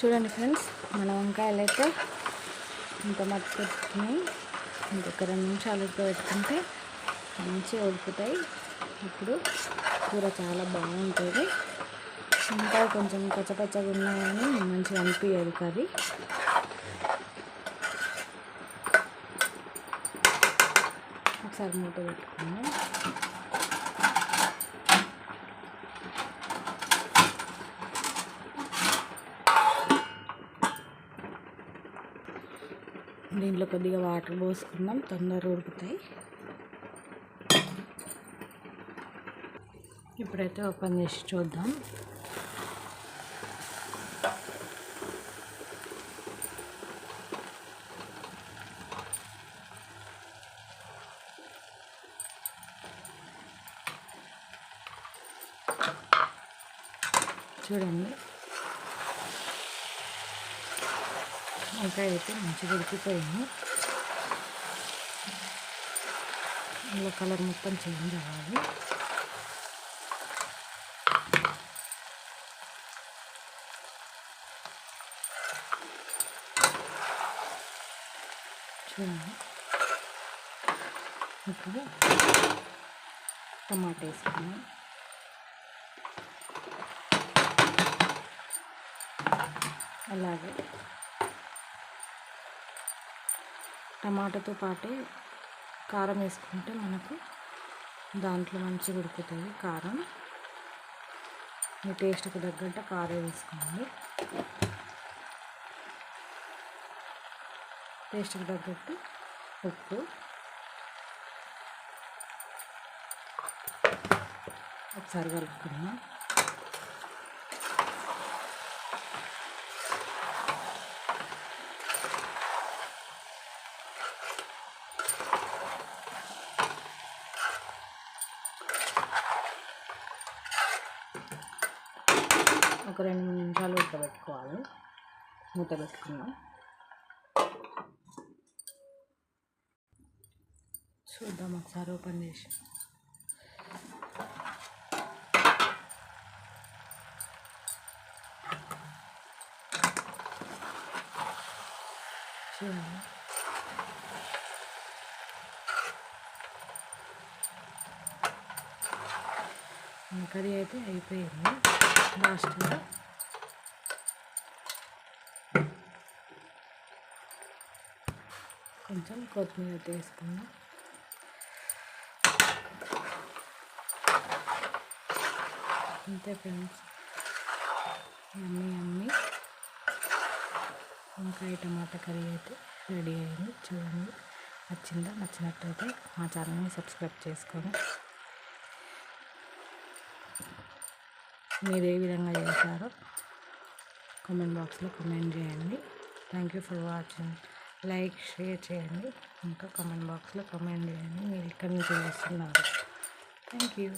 చూడండి ఫ్రెండ్స్, మన వంకాయలు అయితే ఇంత మట్టుకుని ఇంకొక 2 నిమిషాలు పెట్టుకుంటే మంచిగా ఉడుకుతాయి. ఇప్పుడు కూర చాలా బాగుంటుంది. ఇంకా కొంచెం పచ్చపచ్చగా ఉన్నాయని మంచిగా అనిపించదు కర్రీ. ఒకసారి మూత పెట్టుకున్నాం. దీంట్లో కొద్దిగా వాటర్ పోసుకుందాం, తొందరగా ఉడుకుతాయి. ఇప్పుడైతే ఓపెన్ చేసి చూద్దాం. చూడండి, వంకాయ అయితే మంచిగా ఉడికిపోయింది. ఇలా కలర్ మొత్తం చేంజ్ అవ్వాలి. చూడండి, ఇప్పుడు టమాటా వేసుకున్నాం. అలాగే టమాటాతో పాటే కారం వేసుకుంటే మనకు దాంట్లో మంచిగా ఉడుకుతుంది. కారం మీ టేస్ట్కి తగ్గట్టు కారం వేసుకోండి. టేస్ట్కి తగ్గట్టు ఉప్పు, ఒకసారి కలుపుకున్నాం. ఒక 2-3 నిమిషాలు ఉడకబెట్టుకోవాలి. మూత పెట్టుకున్నాం. చూద్దాం ఒకసారి ఓపెన్ చేసి. చూడండి, కర్రీ అయితే అయిపోయింది. లాస్ట్గా కొంచెం కొత్తిమీర వేసుకున్నాం. అంతే ఫ్రెండ్స్, యమ్మీ వంకాయ టమాటా కర్రీ అయితే రెడీ అయింది. చూడండి, నచ్చినట్టయితే మా ఛానల్ని సబ్స్క్రైబ్ చేసుకొని మీరు ఏ విధంగా చేశారో కామెంట్ బాక్స్లో కామెంట్ చేయండి. Thank you for watching. Like, share చేయండి. ఇంకా కామెంట్ బాక్స్లో కామెంట్ చేయండి మీరు ఎక్కడి నుంచి చేస్తున్నారు. Thank you.